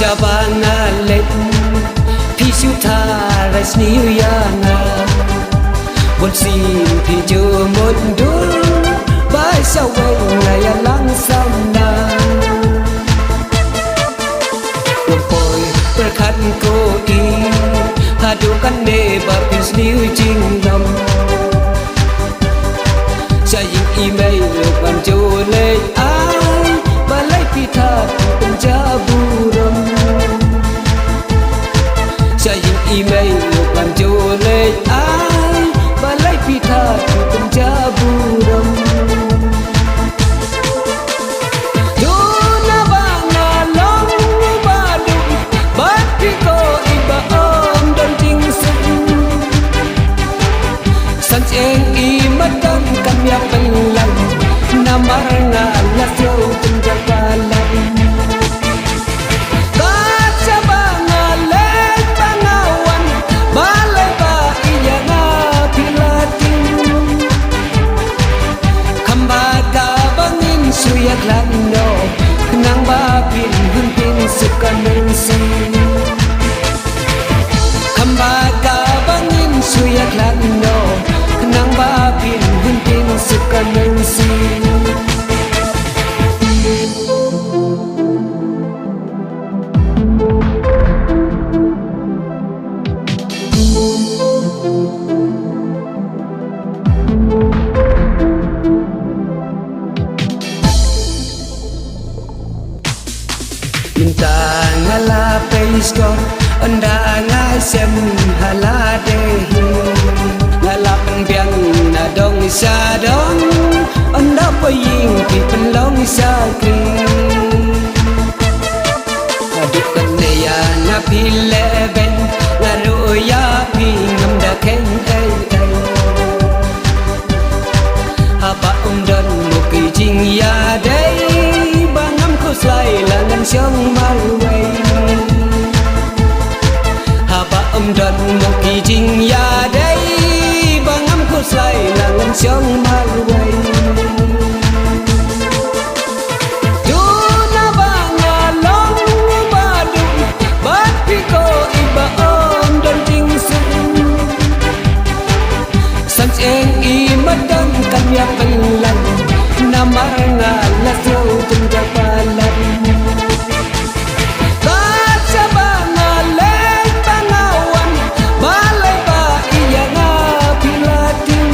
Cabangalit Pisutara sniyana Bonsin pijo mundur Basaway ngaya langsam na Lampoy berkat ko i Hadukan neba pins niu jinglam Saying email banjo lay ai Balai pitat penjaburam Saying email banjo lay ai Balai pitat penjaburam Duna banga long baduk Bati ko iba om dan tingsuk Sans eng i madam kamya pelan Namar nga lasyaw penjabalan Kaca banga lek pangawan Balai ba iya nga pilating Kambaga bangin suyak lano Nang bapin hunpin suka nungsi Kambaga bangin suyak lano Nang bapin hunpin suka nungsi Minta ngala paiskor Anda ngai sem hala dehi Ngala penbiang na dong isa dong Anda paying pi penlong isa kri Aduk kanaya na pileben Ngaru ya pi ngam da keng ay ay Haba dan muki jing ya day Bangam ko slay langan siyang malway Haba dan muki jing ya day Bangam ko slay langan siyang malway Duna banga long baduk Bati ko iba om dan tingsuk Sans eng i madang kamya pelan Namar nga lasyaw penjabalan Kaca banga lek pangawan Balai ba iya nga pilating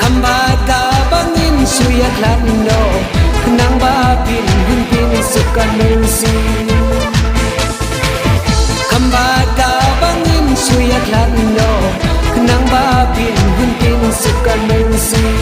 Kambaga bangin suyak lano Nang bapin hunpin suka nungsi Kambaga bangin suyak lano Nang bapin hunpin suka nungsi